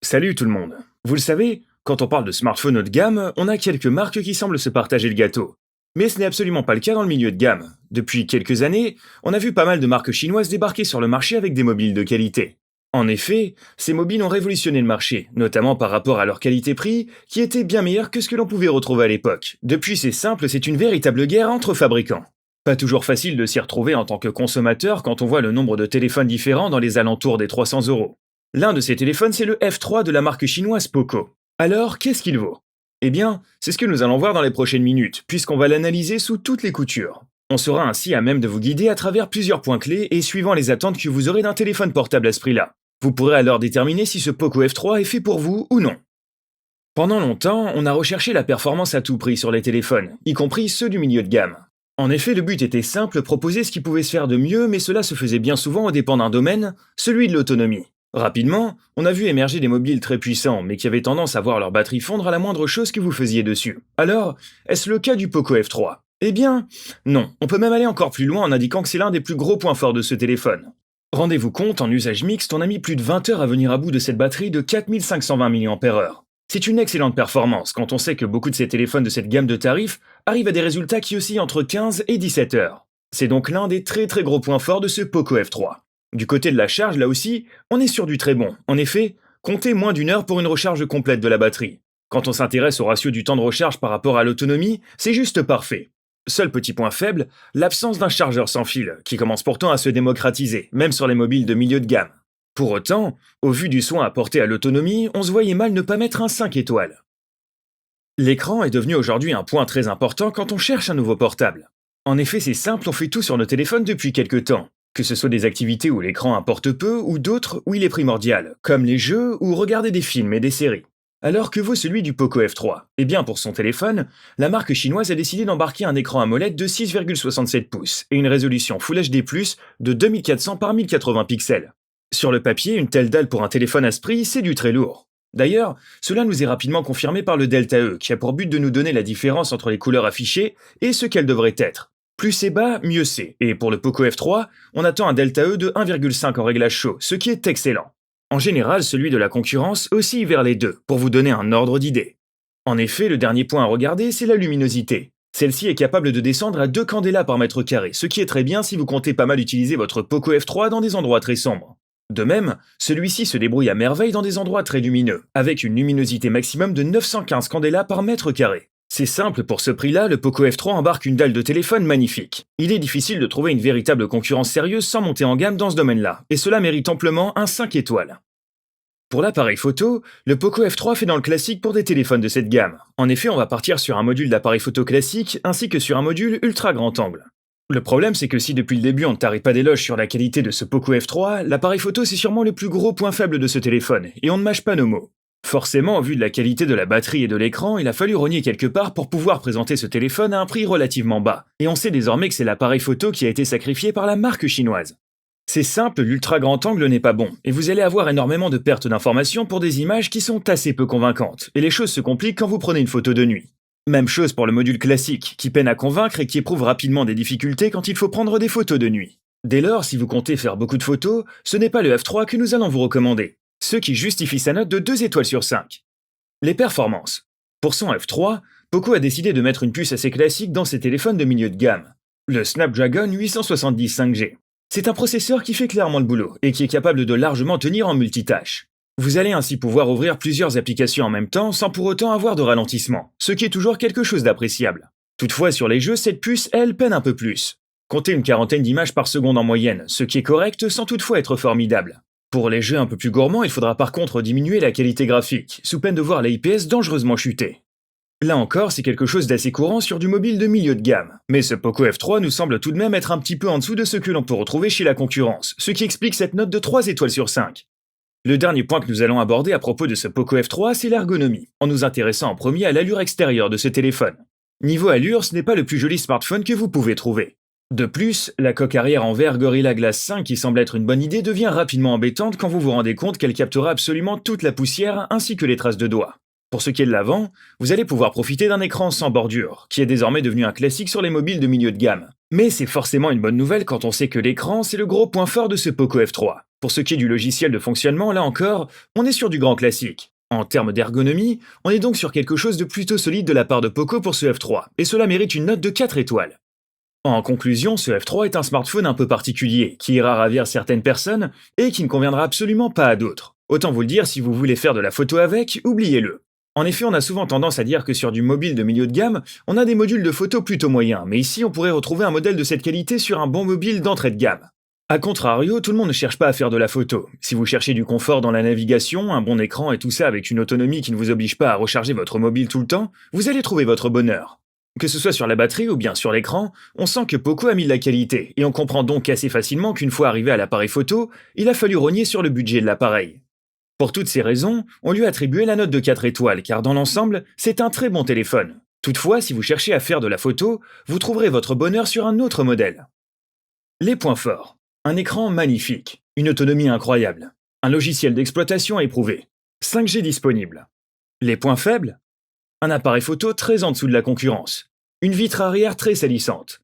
Salut tout le monde. Vous le savez, quand on parle de smartphones haut de gamme, on a quelques marques qui semblent se partager le gâteau. Mais ce n'est absolument pas le cas dans le milieu de gamme. Depuis quelques années, on a vu pas mal de marques chinoises débarquer sur le marché avec des mobiles de qualité. En effet, ces mobiles ont révolutionné le marché, notamment par rapport à leur qualité-prix, qui était bien meilleure que ce que l'on pouvait retrouver à l'époque. Depuis, c'est simple, c'est une véritable guerre entre fabricants. Pas toujours facile de s'y retrouver en tant que consommateur quand on voit le nombre de téléphones différents dans les alentours des 300 €. L'un de ces téléphones, c'est le F3 de la marque chinoise Poco. Alors, qu'est-ce qu'il vaut? Eh bien, c'est ce que nous allons voir dans les prochaines minutes, puisqu'on va l'analyser sous toutes les coutures. On sera ainsi à même de vous guider à travers plusieurs points clés et suivant les attentes que vous aurez d'un téléphone portable à ce prix-là. Vous pourrez alors déterminer si ce Poco F3 est fait pour vous ou non. Pendant longtemps, on a recherché la performance à tout prix sur les téléphones, y compris ceux du milieu de gamme. En effet, le but était simple, proposer ce qui pouvait se faire de mieux, mais cela se faisait bien souvent au dépend d'un domaine, celui de l'autonomie. Rapidement, on a vu émerger des mobiles très puissants, mais qui avaient tendance à voir leur batterie fondre à la moindre chose que vous faisiez dessus. Alors, est-ce le cas du Poco F3? Eh bien, non. On peut même aller encore plus loin en indiquant que c'est l'un des plus gros points forts de ce téléphone. Rendez-vous compte, en usage mixte, on a mis plus de 20 heures à venir à bout de cette batterie de 4520 mAh. C'est une excellente performance quand on sait que beaucoup de ces téléphones de cette gamme de tarifs arrivent à des résultats qui oscillent entre 15 et 17 heures. C'est donc l'un des très très gros points forts de ce Poco F3. Du côté de la charge, là aussi, on est sur du très bon. En effet, comptez moins d'une heure pour une recharge complète de la batterie. Quand on s'intéresse au ratio du temps de recharge par rapport à l'autonomie, c'est juste parfait. Seul petit point faible, l'absence d'un chargeur sans fil, qui commence pourtant à se démocratiser, même sur les mobiles de milieu de gamme. Pour autant, au vu du soin apporté à l'autonomie, on se voyait mal ne pas mettre un 5 étoiles. L'écran est devenu aujourd'hui un point très important quand on cherche un nouveau portable. En effet, c'est simple, on fait tout sur nos téléphones depuis quelques temps. Que ce soit des activités où l'écran importe peu ou d'autres où il est primordial, comme les jeux ou regarder des films et des séries. Alors que vaut celui du Poco F3? Eh bien, pour son téléphone, la marque chinoise a décidé d'embarquer un écran AMOLED de 6,67 pouces et une résolution Full HD+, de 2400 par 1080 pixels. Sur le papier, une telle dalle pour un téléphone à ce prix, c'est du très lourd. D'ailleurs, cela nous est rapidement confirmé par le Delta E, qui a pour but de nous donner la différence entre les couleurs affichées et ce qu'elles devraient être. Plus c'est bas, mieux c'est, et pour le Poco F3, on attend un Delta E de 1,5 en réglage chaud, ce qui est excellent. En général, celui de la concurrence oscille vers les deux, pour vous donner un ordre d'idée. En effet, le dernier point à regarder, c'est la luminosité. Celle-ci est capable de descendre à 2 candélas par mètre carré, ce qui est très bien si vous comptez pas mal utiliser votre Poco F3 dans des endroits très sombres. De même, celui-ci se débrouille à merveille dans des endroits très lumineux, avec une luminosité maximum de 915 candélas par mètre carré. C'est simple, pour ce prix-là, le Poco F3 embarque une dalle de téléphone magnifique. Il est difficile de trouver une véritable concurrence sérieuse sans monter en gamme dans ce domaine-là, et cela mérite amplement un 5 étoiles. Pour l'appareil photo, le Poco F3 fait dans le classique pour des téléphones de cette gamme. En effet, on va partir sur un module d'appareil photo classique ainsi que sur un module ultra grand angle. Le problème, c'est que si depuis le début on ne tarit pas d'éloges sur la qualité de ce Poco F3, l'appareil photo c'est sûrement le plus gros point faible de ce téléphone, et on ne mâche pas nos mots. Forcément, au vu de la qualité de la batterie et de l'écran, il a fallu rogner quelque part pour pouvoir présenter ce téléphone à un prix relativement bas, et on sait désormais que c'est l'appareil photo qui a été sacrifié par la marque chinoise. C'est simple, l'ultra grand angle n'est pas bon, et vous allez avoir énormément de pertes d'informations pour des images qui sont assez peu convaincantes, et les choses se compliquent quand vous prenez une photo de nuit. Même chose pour le module classique, qui peine à convaincre et qui éprouve rapidement des difficultés quand il faut prendre des photos de nuit. Dès lors, si vous comptez faire beaucoup de photos, ce n'est pas le F3 que nous allons vous recommander, ce qui justifie sa note de 2 étoiles sur 5. Les performances. Pour son F3, Poco a décidé de mettre une puce assez classique dans ses téléphones de milieu de gamme, le Snapdragon 870 5G. C'est un processeur qui fait clairement le boulot, et qui est capable de largement tenir en multitâche. Vous allez ainsi pouvoir ouvrir plusieurs applications en même temps sans pour autant avoir de ralentissement, ce qui est toujours quelque chose d'appréciable. Toutefois, sur les jeux, cette puce, elle, peine un peu plus. Comptez une quarantaine d'images par seconde en moyenne, ce qui est correct sans toutefois être formidable. Pour les jeux un peu plus gourmands, il faudra par contre diminuer la qualité graphique, sous peine de voir la IPS dangereusement chuter. Là encore, c'est quelque chose d'assez courant sur du mobile de milieu de gamme, mais ce Poco F3 nous semble tout de même être un petit peu en dessous de ce que l'on peut retrouver chez la concurrence, ce qui explique cette note de 3 étoiles sur 5. Le dernier point que nous allons aborder à propos de ce Poco F3, c'est l'ergonomie, en nous intéressant en premier à l'allure extérieure de ce téléphone. Niveau allure, ce n'est pas le plus joli smartphone que vous pouvez trouver. De plus, la coque arrière en verre Gorilla Glass 5 qui semble être une bonne idée devient rapidement embêtante quand vous vous rendez compte qu'elle captera absolument toute la poussière ainsi que les traces de doigts. Pour ce qui est de l'avant, vous allez pouvoir profiter d'un écran sans bordure, qui est désormais devenu un classique sur les mobiles de milieu de gamme. Mais c'est forcément une bonne nouvelle quand on sait que l'écran, c'est le gros point fort de ce Poco F3. Pour ce qui est du logiciel de fonctionnement, là encore, on est sur du grand classique. En termes d'ergonomie, on est donc sur quelque chose de plutôt solide de la part de Poco pour ce F3, et cela mérite une note de 4 étoiles. En conclusion, ce F3 est un smartphone un peu particulier, qui ira ravir certaines personnes, et qui ne conviendra absolument pas à d'autres. Autant vous le dire, si vous voulez faire de la photo avec, oubliez-le. En effet, on a souvent tendance à dire que sur du mobile de milieu de gamme, on a des modules de photo plutôt moyens, mais ici on pourrait retrouver un modèle de cette qualité sur un bon mobile d'entrée de gamme. A contrario, tout le monde ne cherche pas à faire de la photo. Si vous cherchez du confort dans la navigation, un bon écran et tout ça avec une autonomie qui ne vous oblige pas à recharger votre mobile tout le temps, vous allez trouver votre bonheur. Que ce soit sur la batterie ou bien sur l'écran, on sent que Poco a mis de la qualité, et on comprend donc assez facilement qu'une fois arrivé à l'appareil photo, il a fallu rogner sur le budget de l'appareil. Pour toutes ces raisons, on lui a attribué la note de 4 étoiles, car dans l'ensemble, c'est un très bon téléphone. Toutefois, si vous cherchez à faire de la photo, vous trouverez votre bonheur sur un autre modèle. Les points forts. Un écran magnifique, une autonomie incroyable, un logiciel d'exploitation éprouvé, 5G disponible. Les points faibles. Un appareil photo très en dessous de la concurrence, une vitre arrière très salissante.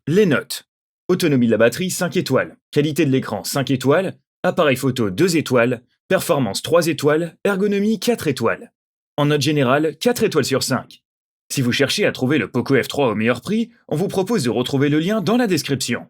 Les notes. Autonomie de la batterie 5 étoiles, qualité de l'écran 5 étoiles, appareil photo 2 étoiles, performance 3 étoiles, ergonomie 4 étoiles. En note générale, 4 étoiles sur 5. Si vous cherchez à trouver le Poco F3 au meilleur prix, on vous propose de retrouver le lien dans la description.